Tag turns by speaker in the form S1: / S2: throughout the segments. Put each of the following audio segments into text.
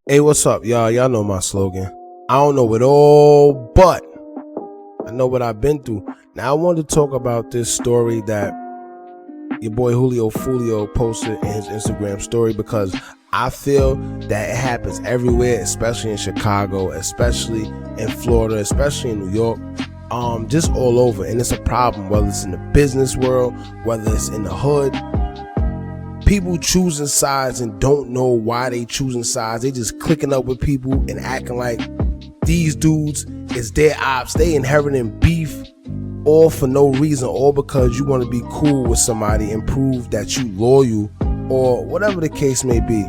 S1: Hey, what's up, y'all? Y'all know my slogan. I don't know it all, but I know what I've been through. Now, I wanted to talk about this story that your boy Julio Foolio posted in his Instagram story, because I feel that it happens everywhere, especially in Chicago, especially in Florida, especially in New York, just all over. And it's a problem, whether it's in the business world, whether it's in the hood. People choosing sides and don't know why they choosing sides. They just clicking up with people and acting like these dudes is their ops. They inheriting beef all for no reason, all because you want to be cool with somebody and prove that you loyal or whatever the case may be.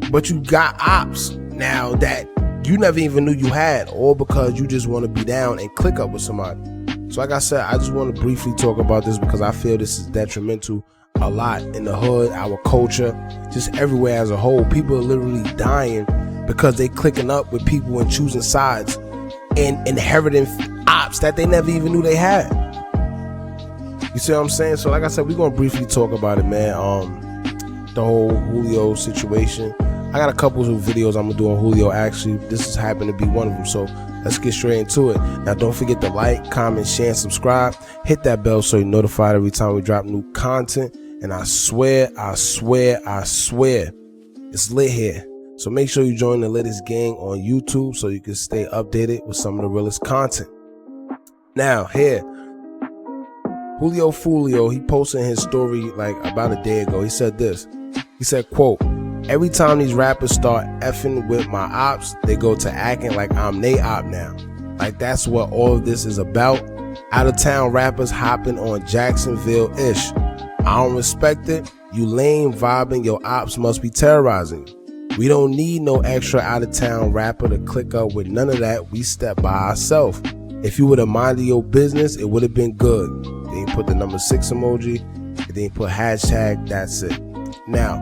S1: But you got ops now that you never even knew you had, all because you just want to be down and click up with somebody. So like I said, I just want to briefly talk about this because I feel this is detrimental a lot in the hood, our culture, just everywhere as a whole. People are literally dying because they clicking up with people and choosing sides and inheriting ops that they never even knew they had. You see what I'm saying? So like I said, we're gonna briefly talk about it, man. The whole Julio situation. I got a couple of videos I'm gonna do on Julio. Actually, this has happened to be one of them, so let's get straight into it. Now, don't forget to like, comment, share, and subscribe. Hit that bell so you're notified every time we drop new content. And I swear, it's lit here. So make sure you join the latest gang on YouTube so you can stay updated with some of the realest content. Now, here, Julio Foolio, he posted his story like about a day ago. He said this. He said, quote, "Every time these rappers start effing with my ops, they go to acting like I'm they op now. Like that's what all of this is about. Out of town rappers hopping on Jacksonville-ish. I don't respect it. You lame vibing, your ops must be terrorizing you. We don't need no extra out of town rapper to click up with none of that. We step by ourselves. If you would have minded your business, it would have been good." They didn't put the number 6 emoji. They didn't put hashtag. That's it. Now,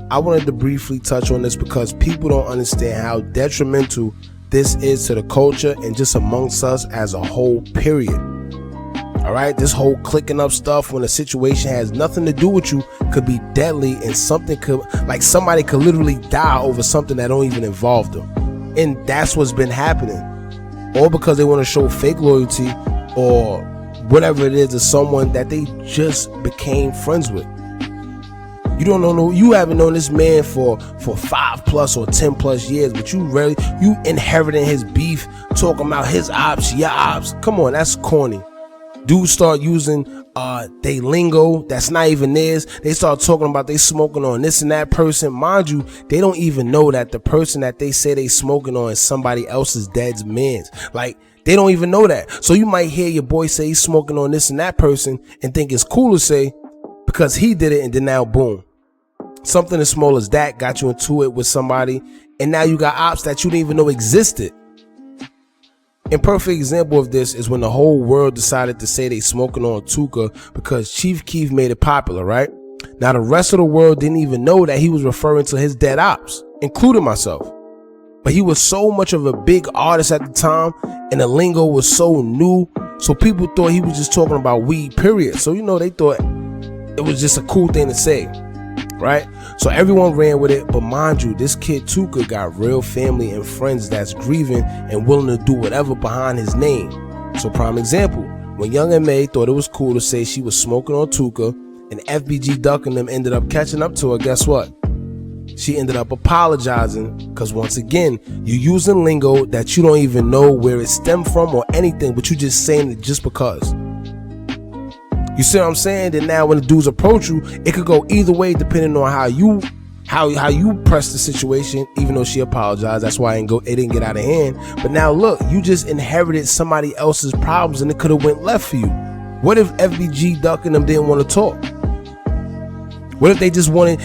S1: I wanted to briefly touch on this because people don't understand how detrimental this is to the culture and just amongst us as a whole, period. All right, this whole clicking up stuff when a situation has nothing to do with you could be deadly, and something could, like somebody could literally die over something that don't even involve them. And that's what's been happening. All because they want to show fake loyalty or whatever it is to someone that they just became friends with. You don't know, you haven't known this man for 5+ or 10+ years, but you inheriting his beef, talking about his ops, your ops. Come on, that's corny. Dudes start using they lingo that's not even theirs. They start talking about they smoking on this and that person. Mind you, they don't even know that the person that they say they smoking on is somebody else's dead man's. Like, they don't even know that. So you might hear your boy say he's smoking on this and that person and think it's cool to say because he did it, and then now boom, something as small as that got you into it with somebody, and now you got ops that you didn't even know existed. A perfect example of this is when the whole world decided to say they smoking on Tuka because Chief Keef made it popular, right? Now the rest of the world didn't even know that he was referring to his dead ops, including myself. But he was so much of a big artist at the time, and the lingo was so new, so people thought he was just talking about weed, period. So they thought it was just a cool thing to say, right? So everyone ran with it. But mind you, this kid Tuka got real family and friends that's grieving and willing to do whatever behind his name. So prime example, when Young M.A. thought it was cool to say she was smoking on Tuka, and FBG Duck and them ended up catching up to her, guess what? She ended up apologizing because once again, you're using lingo that you don't even know where it stemmed from or anything, but you just saying it just because. You see what I'm saying? That now when the dudes approach you, it could go either way depending on how you press the situation. Even though she apologized, that's why it didn't get out of hand. But now look, you just inherited somebody else's problems, and it could have went left for you. What if FBG Duck and them didn't want to talk? What if they just wanted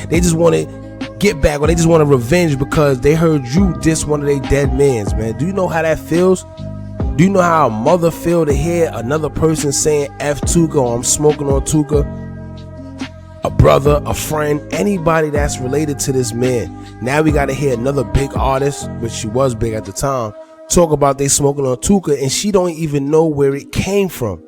S1: get back, or they just wanted revenge because they heard you diss one of their dead mans, man? Do you know how that feels? Do you know how a mother feel to hear another person saying F Tuka or I'm smoking on Tuka? A brother, a friend, anybody that's related to this man. Now we got to hear another big artist, which she was big at the time, talk about they smoking on Tuka, and she don't even know where it came from.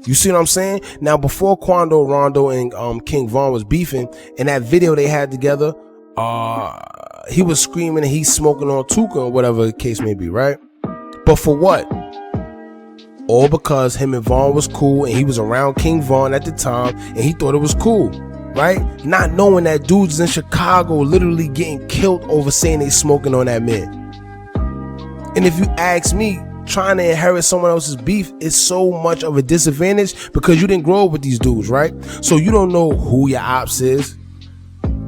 S1: You see what I'm saying? Now, before Quando, Rondo, and King Von was beefing, in that video they had together, he was screaming and he's smoking on Tuka or whatever the case may be, right? But for what? All because him and Vaughn was cool and he was around King Vaughn at the time and he thought it was cool, right? Not knowing that dudes in Chicago literally getting killed over saying they smoking on that man. And if you ask me, trying to inherit someone else's beef is so much of a disadvantage because you didn't grow up with these dudes, right? So you don't know who your ops is.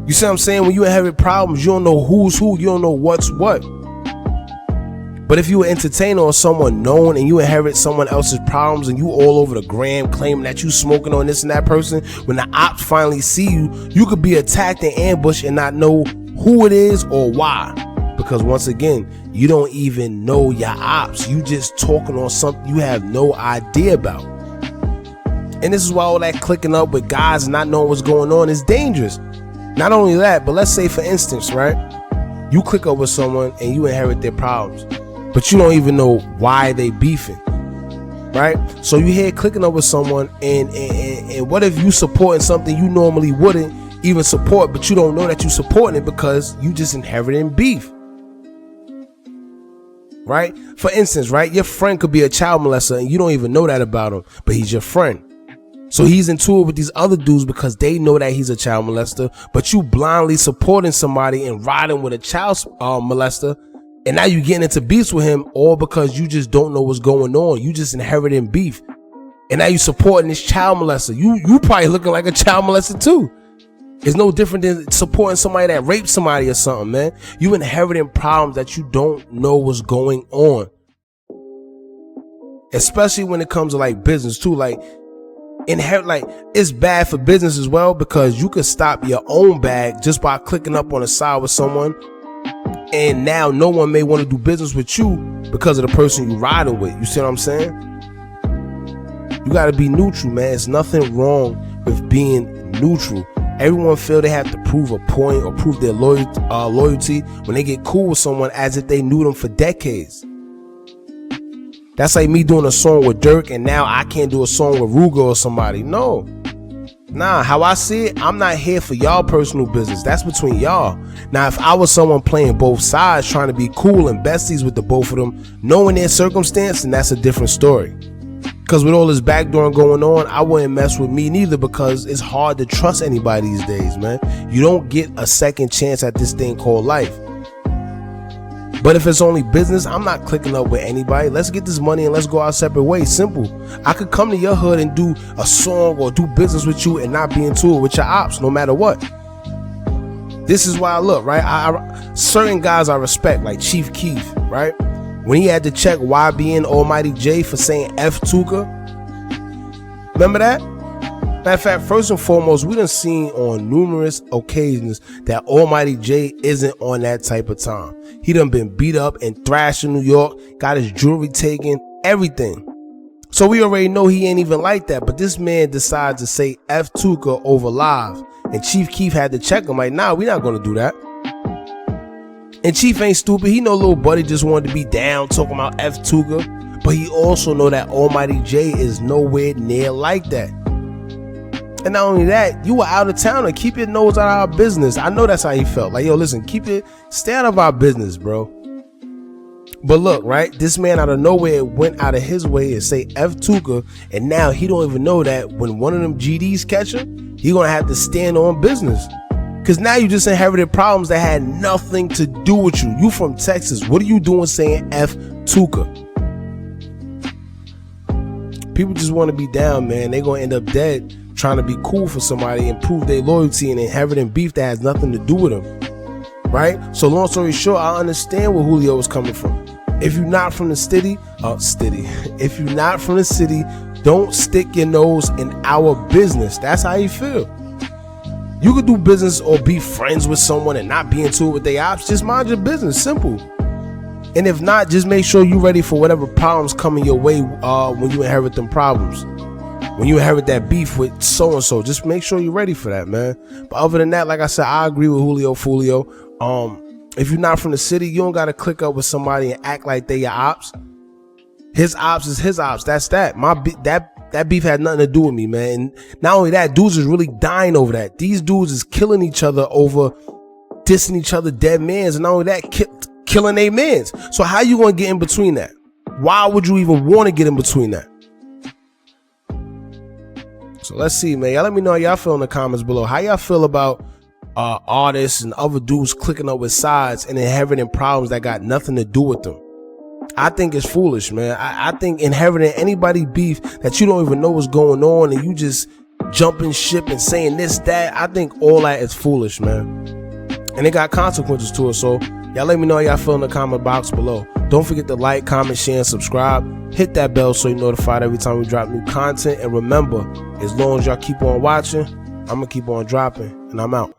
S1: You see what I'm saying? When you inherit problems, you don't know who's who, you don't know what's what. But if you an entertainer or someone known and you inherit someone else's problems and you all over the gram claiming that you smoking on this and that person, when the ops finally see you, you could be attacked and ambushed and not know who it is or why. Because once again, you don't even know your ops. You just talking on something you have no idea about. And this is why all that clicking up with guys and not knowing what's going on is dangerous. Not only that, but let's say for instance, right? You click up with someone and you inherit their problems, but you don't even know why they beefing, right? So you here clicking up with someone and what if you supporting something you normally wouldn't even support, but you don't know that you supporting it because you just inheriting beef. Right? For instance, right? Your friend could be a child molester and you don't even know that about him, but he's your friend. So he's into it with these other dudes because they know that he's a child molester, but you blindly supporting somebody and riding with a child molester, and now you getting into beefs with him all because you just don't know what's going on. You just inheriting beef. And now you supporting this child molester. You probably looking like a child molester too. It's no different than supporting somebody that raped somebody or something, man. You inheriting problems that you don't know what's going on. Especially when it comes to like business too. Like it's bad for business as well because you could stop your own bag just by clicking up on the side with someone. And now no one may want to do business with you because of the person you riding with. You see what I'm saying? You got to be neutral, man. There's nothing wrong with being neutral. Everyone feel they have to prove a point or prove their loyalty when they get cool with someone as if they knew them for decades. That's like me doing a song with Dirk and now I can't do a song with Ruger or somebody. No. Nah, how I see it, I'm not here for y'all personal business. That's between y'all. Now, if I was someone playing both sides, trying to be cool and besties with the both of them, knowing their circumstance, then that's a different story. Because with all this backdooring going on, I wouldn't mess with me neither because it's hard to trust anybody these days, man. You don't get a second chance at this thing called life. But if it's only business, I'm not clicking up with anybody. Let's get this money and let's go our separate ways. Simple. I could come to your hood and do a song or do business with you and not be into it with your ops, no matter what. This is why I look, right? Certain guys I respect, like Chief Keef, right? When he had to check YBN Almighty J for saying F Tuka. Remember that? Matter of fact, first and foremost, we done seen on numerous occasions that Almighty J isn't on that type of time. He done been beat up and thrashed in New York, got his jewelry taken, everything. So we already know he ain't even like that, but this man decides to say F Tuka over live. And Chief Keef had to check him like, nah, we not gonna do that. And Chief ain't stupid. He know little buddy just wanted to be down talking about F Tuka, but he also know that Almighty J is nowhere near like that. And not only that, you were out of town and keep your nose out of our business. I know that's how he felt. Like, yo, listen, stay out of our business, bro. But look, right? This man out of nowhere went out of his way and say F Tuka, and now he don't even know that when one of them GDs catch him, he gonna have to stand on business. Cause now you just inherited problems that had nothing to do with you. You from Texas. What are you doing saying F Tuka? People just want to be down, man. They gonna end up dead trying to be cool for somebody and prove their loyalty and inheriting beef that has nothing to do with them. Right? So long story short, I understand where Julio is coming from. If you're not from the city, if you're not from the city, don't stick your nose in our business. That's how you feel. You could do business or be friends with someone and not be into it with their ops. Just mind your business. Simple. And if not, just make sure you're ready for whatever problems coming your way when you inherit them problems. When you inherit that beef with so-and-so, just make sure you're ready for that, man. But other than that, like I said, I agree with Julio Foolio. If you're not from the city, you don't got to click up with somebody and act like they your ops. His ops is his ops. That's that. That beef had nothing to do with me, man. And not only that, dudes is really dying over that. These dudes is killing each other over dissing each other dead mans, and not only that, killing their mans. So how you gonna get in between that? Why would you even want to get in between that? So let's see, man. Y'all let me know how y'all feel in the comments below. How y'all feel about artists and other dudes clicking up with sides and inheriting problems that got nothing to do with them? I think it's foolish, man. I think inheriting anybody beef that you don't even know what's going on and you just jumping ship and saying this, that, I think all that is foolish, man. And it got consequences to it. So y'all let me know how y'all feel in the comment box below. Don't forget to like, comment, share, and subscribe. Hit that bell so you're notified every time we drop new content. And remember, as long as y'all keep on watching, I'm going to keep on dropping. And I'm out.